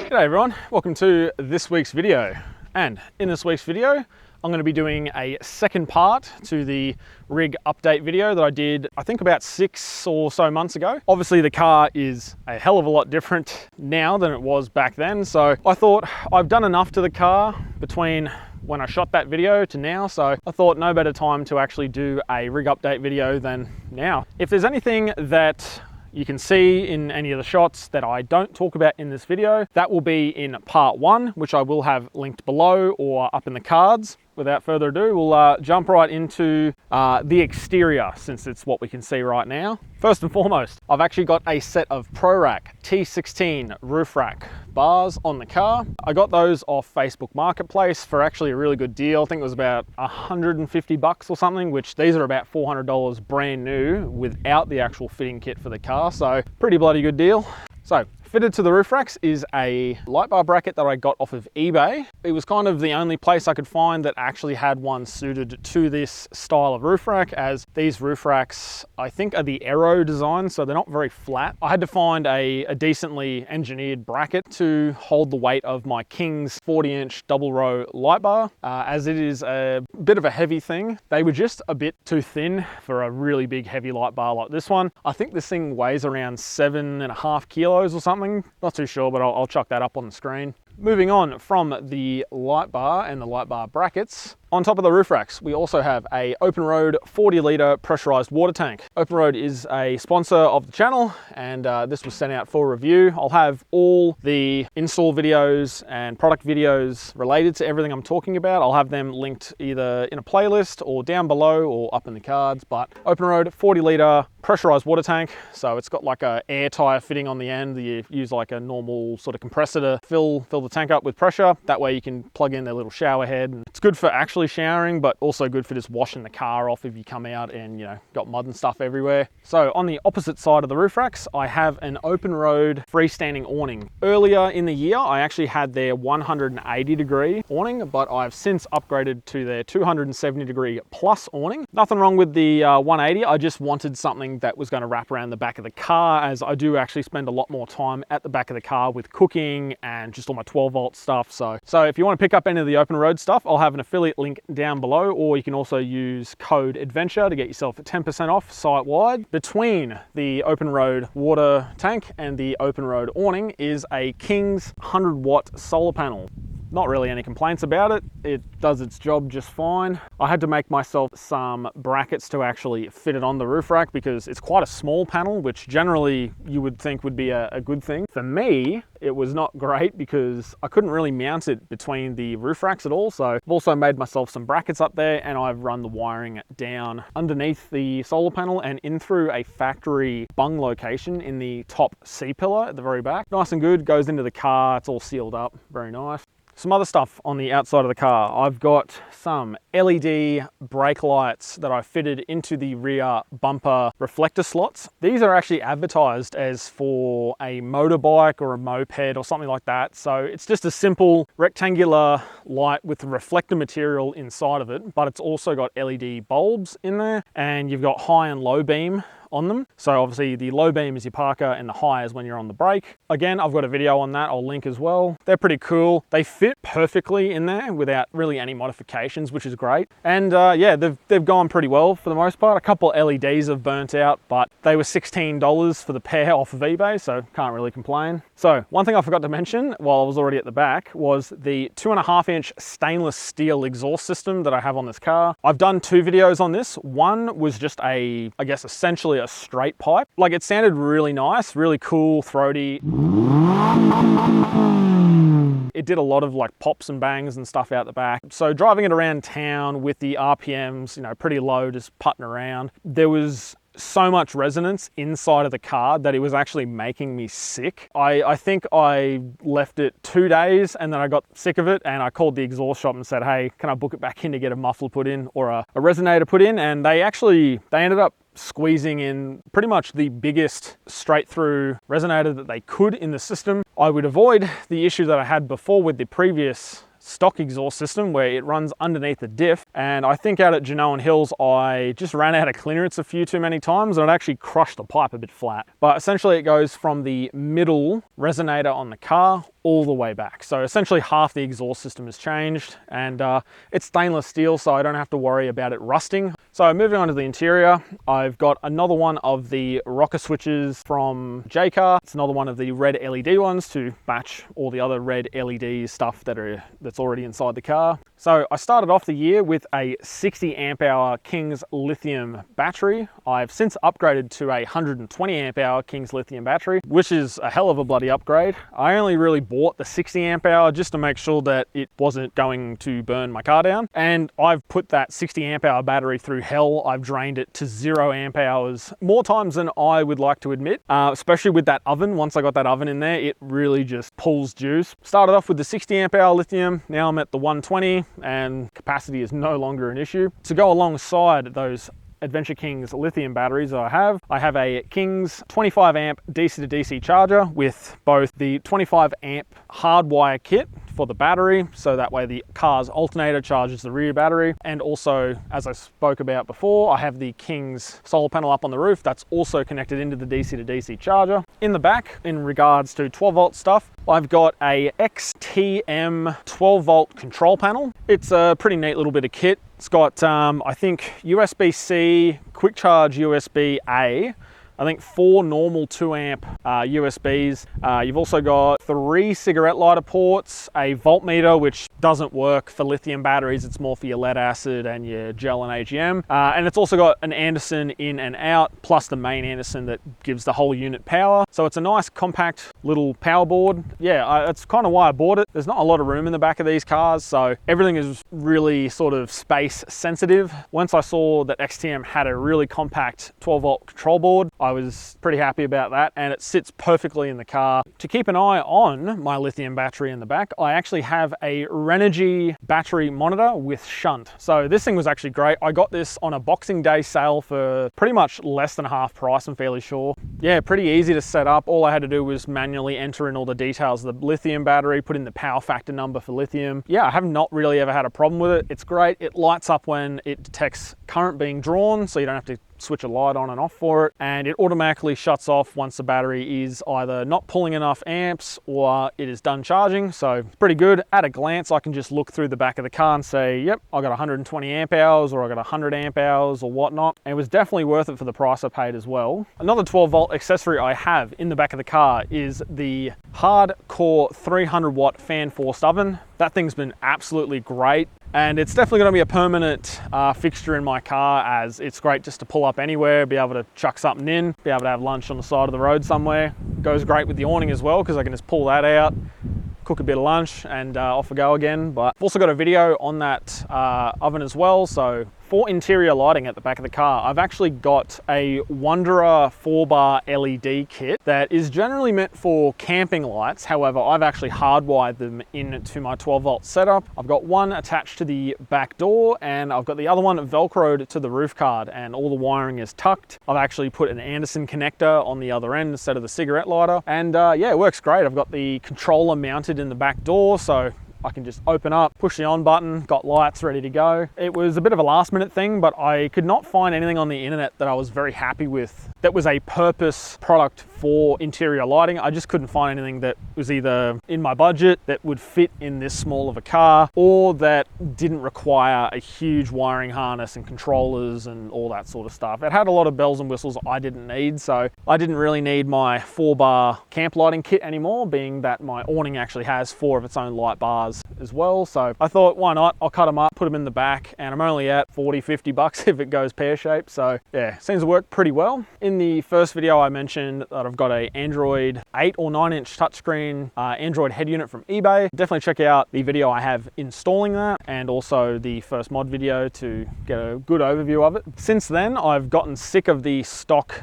G'day everyone, welcome to this week's video. And in this week's video, I'm going to be doing a second part to the rig update video that I did, I think about 6 or so months ago. Obviously the car is a hell of a lot different now than it was back then. So I thought I've done enough to the car between when I shot that video to now. So I thought no better time to actually do a rig update video than now. If there's anything that you can see in any of the shots that I don't talk about in this video, that will be in part 1, which I will have linked below or up in the cards. Without further ado, we'll jump right into the exterior, since it's what we can see right now. First and foremost, I've actually got a set of ProRack T16 roof rack bars on the car. I got those off Facebook Marketplace for actually a really good deal. I think it was about 150 bucks or something, which these are about $400 brand new without the actual fitting kit for the car. So pretty bloody good deal. So fitted to the roof racks is a light bar bracket that I got off of eBay. It was kind of the only place I could find that actually had one suited to this style of roof rack, as these roof racks, I think, are the Aero design, so they're not very flat. I had to find a decently engineered bracket to hold the weight of my King's 40-inch double row light bar, as it is a bit of a heavy thing. They were just a bit too thin for a really big heavy light bar like this one. I think this thing weighs around 7.5 kilos or something. Not too sure, but I'll chuck that up on the screen. Moving on from the light bar and the light bar brackets, on top of the roof racks, we also have a OPENROAD 40-litre pressurised water tank. OPENROAD is a sponsor of the channel, and this was sent out for review. I'll have all the install videos and product videos related to everything I'm talking about. I'll have them linked either in a playlist or down below or up in the cards. But OPENROAD 40-litre pressurised water tank. So it's got like a air tire fitting on the end. You use like a normal sort of compressor to fill the tank up with pressure. That way you can plug in their little shower head. And it's good for actually showering, but also good for just washing the car off if you come out and, you know, got mud and stuff everywhere. So on the opposite side of the roof racks, I have an OPENROAD freestanding awning. Earlier in the year, I actually had their 180-degree awning, but I've since upgraded to their 270-degree plus awning. Nothing wrong with the 180. I just wanted something that was going to wrap around the back of the car, as I do actually spend a lot more time at the back of the car with cooking and just all my 12-volt stuff. So if you want to pick up any of the OPENROAD stuff, I'll have an affiliate link down below, or you can also use code ADVENTURE to get yourself 10% off site-wide. Between the OPENROAD water tank and the OPENROAD awning is a King's 100-watt solar panel. Not really any complaints about it. It does its job just fine. I had to make myself some brackets to actually fit it on the roof rack because it's quite a small panel, which generally you would think would be a good thing. For me, it was not great because I couldn't really mount it between the roof racks at all. So I've also made myself some brackets up there, and I've run the wiring down underneath the solar panel and in through a factory bung location in the top C-pillar at the very back. Nice and good, goes into the car, it's all sealed up, very nice. Some other stuff on the outside of the car. I've got some LED brake lights that I fitted into the rear bumper reflector slots. These are actually advertised as for a motorbike or a moped or something like that. So it's just a simple rectangular light with reflector material inside of it, but it's also got LED bulbs in there, and you've got high and low beam on them. So obviously the low beam is your parker and the high is when you're on the brake. Again, I've got a video on that, I'll link as well. They're pretty cool. They fit perfectly in there without really any modifications, which is great. And yeah, they've gone pretty well for the most part. A couple of LEDs have burnt out, but they were $16 for the pair off of eBay, so can't really complain. So one thing I forgot to mention while I was already at the back was the 2.5-inch stainless steel exhaust system that I have on this car. I've done 2 videos on this. One was just I guess essentially a straight pipe. Like, it sounded really nice, really cool, throaty. It did a lot of like pops and bangs and stuff out the back. So driving it around town with the RPMs, you know, pretty low, just putting around, there was so much resonance inside of the car that it was actually making me sick. I think I left it 2 days and then I got sick of it, and I called the exhaust shop and said, hey, can I book it back in to get a muffler put in or a resonator put in? And they ended up squeezing in pretty much the biggest straight through resonator that they could in the system. I would avoid the issue that I had before with the previous stock exhaust system where it runs underneath the diff And I think out at Genoan Hills, I just ran out of clearance a few too many times and it actually crushed the pipe a bit flat. But essentially it goes from the middle resonator on the car all the way back. So essentially half the exhaust system has changed, and it's stainless steel, so I don't have to worry about it rusting. So moving on to the interior, I've got another one of the rocker switches from Jaycar. It's another one of the red LED ones to match all the other red LED stuff that's already inside the car. So I started off the year with a 60 amp hour King's lithium battery. I've since upgraded to a 120 amp hour King's lithium battery, which is a hell of a bloody upgrade. I only really bought the 60 amp hour just to make sure that it wasn't going to burn my car down. And I've put that 60 amp hour battery through hell. I've drained it to 0 amp hours more times than I would like to admit, especially with that oven. Once I got that oven in there, it really just pulls juice. Started off with the 60 amp hour lithium. Now I'm at the 120 and capacity is no longer an issue. To go alongside those Adventure Kings lithium batteries I have a Kings 25 amp DC to DC charger with both the 25 amp hardwire kit for the battery, so that way the car's alternator charges the rear battery. And also, as I spoke about before, I have the Kings solar panel up on the roof that's also connected into the DC to DC charger. In the back, in regards to 12 volt stuff, I've got a XTM 12 volt control panel. It's a pretty neat little bit of kit. It's got, I think, USB-C, quick charge USB-A, I think 4 normal 2 amp USBs. You've also got 3 cigarette lighter ports, a voltmeter, which doesn't work for lithium batteries. It's more for your lead acid and your gel and AGM. And it's also got an Anderson in and out, plus the main Anderson that gives the whole unit power. So it's a nice compact little power board. Yeah, that's kind of why I bought it. There's not a lot of room in the back of these cars, so everything is really sort of space sensitive. Once I saw that XTM had a really compact 12 volt control board, I was pretty happy about that, and it sits perfectly in the car. To keep an eye on my lithium battery in the back, I actually have a Renogy battery monitor with shunt. So this thing was actually great. I got this on a Boxing Day sale for pretty much less than half price, I'm fairly sure. Yeah, pretty easy to set up. All I had to do was manually enter in all the details of the lithium battery, put in the power factor number for lithium. Yeah, I have not really ever had a problem with it. It's great. It lights up when it detects current being drawn, so you don't have to switch a light on and off for it, and it automatically shuts off once the battery is either not pulling enough amps or it is done charging. So it's pretty good. At a glance, I can just look through the back of the car and say, yep, I got 120 amp hours or I got 100 amp hours or whatnot. And it was definitely worth it for the price I paid as well. Another 12 volt accessory I have in the back of the car is the Hardcore 300 watt fan forced oven. That thing's been absolutely great. And it's definitely going to be a permanent fixture in my car, as it's great just to pull up anywhere, be able to chuck something in, be able to have lunch on the side of the road somewhere. Goes great with the awning as well, because I can just pull that out, cook a bit of lunch, and off we go again. But I've also got a video on that oven as well. So for interior lighting at the back of the car, I've actually got a Wanderer 4-bar LED kit that is generally meant for camping lights. However, I've actually hardwired them into my 12 volt setup. I've got one attached to the back door, and I've got the other one Velcroed to the roof card, and all the wiring is tucked. I've actually put an Anderson connector on the other end instead of the cigarette lighter. And yeah, it works great. I've got the controller mounted in the back door, so I can just open up, push the on button, got lights ready to go. It was a bit of a last minute thing, but I could not find anything on the internet that I was very happy with that was a purpose product for interior lighting. I just couldn't find anything that was either in my budget, that would fit in this small of a car, or that didn't require a huge wiring harness and controllers and all that sort of stuff. It had a lot of bells and whistles I didn't need, so I didn't really need my 4-bar camp lighting kit anymore, being that my awning actually has 4 of its own light bars as well. So I thought, why not? I'll cut them up, put them in the back, and I'm only at 40, 50 bucks if it goes pear-shaped. So yeah, seems to work pretty well. In the first video I mentioned that I've got a Android 8 or 9 inch touchscreen Android head unit from eBay. Definitely check out the video I have installing that, and also the first mod video to get a good overview of it. Since then, I've gotten sick of the stock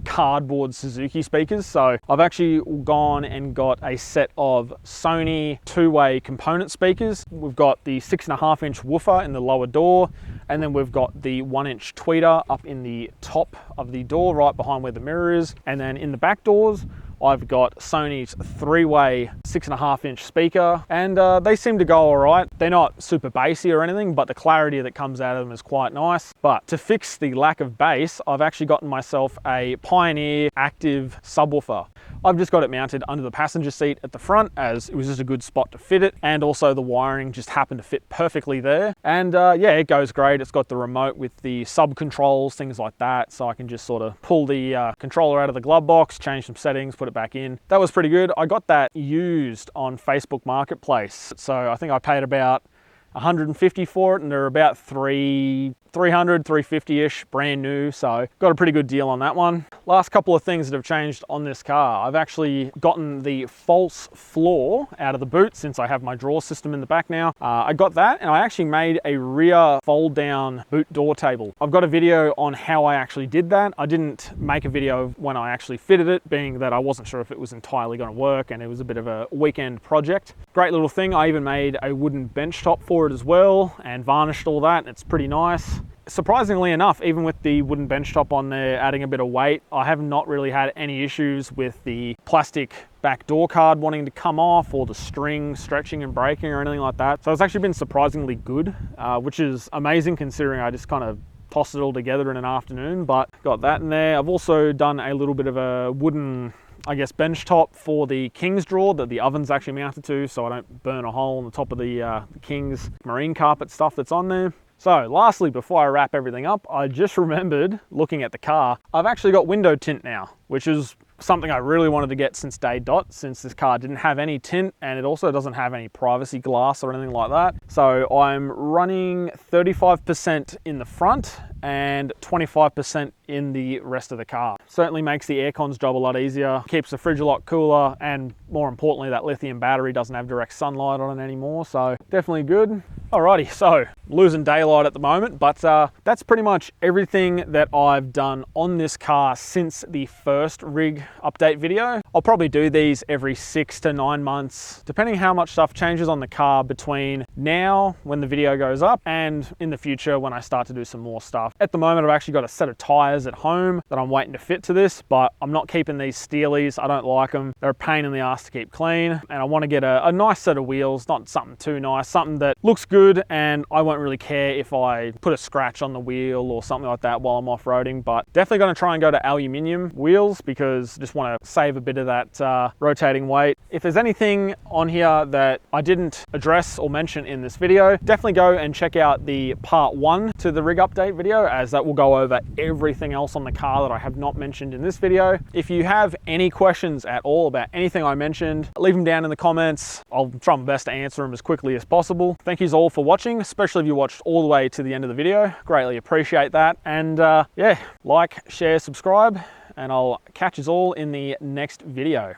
cardboard Suzuki speakers, so I've actually gone and got a set of Sony 2-way component speakers. We've got the 6.5 inch woofer in the lower door, and then we've got the 1 inch tweeter up in the top of the door right behind where the mirror is, and then in the back doors I've got Sony's 3-way 6.5 inch speaker, and they seem to go all right. They're not super bassy or anything, but the clarity that comes out of them is quite nice. But to fix the lack of bass, I've actually gotten myself a Pioneer active subwoofer. I've just got it mounted under the passenger seat at the front, as it was just a good spot to fit it, and also the wiring just happened to fit perfectly there. And yeah, it goes great. It's got the remote with the sub controls, things like that, so I can just sort of pull the controller out of the glove box, change some settings, put it back in. That was pretty good. I got that used on Facebook Marketplace, so I think I paid about 150 for it, and they're about 300, 350-ish, brand new, so got a pretty good deal on that one. Last couple of things that have changed on this car. I've actually gotten the false floor out of the boot, since I have my drawer system in the back now. I got that, and I actually made a rear fold down boot door table. I've got a video on how I actually did that. I didn't make a video of when I actually fitted it, being that I wasn't sure if it was entirely going to work, and it was a bit of a weekend project. Great little thing. I even made a wooden bench top for it as well, and varnished all that. It's pretty nice. Surprisingly enough, even with the wooden bench top on there adding a bit of weight, I have not really had any issues with the plastic back door card wanting to come off, or the string stretching and breaking or anything like that. So it's actually been surprisingly good, which is amazing considering I just kind of tossed it all together in an afternoon, but got that in there. I've also done a little bit of a wooden, I guess, bench top for the King's drawer that the oven's actually mounted to, so I don't burn a hole in the top of the King's marine carpet stuff that's on there. So lastly, before I wrap everything up, I just remembered, looking at the car, I've actually got window tint now, which is something I really wanted to get since day dot, since this car didn't have any tint, and it also doesn't have any privacy glass or anything like that. So I'm running 35% in the front and 25% in the rest of the car. Certainly makes the aircon's job a lot easier, keeps the fridge a lot cooler, and more importantly, that lithium battery doesn't have direct sunlight on it anymore, so definitely good. Alrighty, so losing daylight at the moment, but that's pretty much everything that I've done on this car since the first rig update video. I'll probably do these every 6 to 9 months, depending how much stuff changes on the car between now, when the video goes up, and in the future when I start to do some more stuff. At the moment, I've actually got a set of tires at home that I'm waiting to fit to this, but I'm not keeping these steelies. I don't like them. They're a pain in the ass to keep clean, and I want to get a nice set of wheels, not something too nice, something that looks good, and I won't really care if I put a scratch on the wheel or something like that while I'm off-roading. But definitely going to try and go to aluminium wheels, because I just want to save a bit of that rotating weight. If there's anything on here that I didn't address or mention in this video, definitely go and check out the part 1 to the rig update video, as that will go over everything else on the car that I have not mentioned in this video. If you have any questions at all about anything I mentioned, leave them down in the comments. I'll try my best to answer them as quickly as possible. Thank you all for watching, especially if you watched all the way to the end of the video. Greatly appreciate that. And yeah, like, share, subscribe, and I'll catch us all in the next video.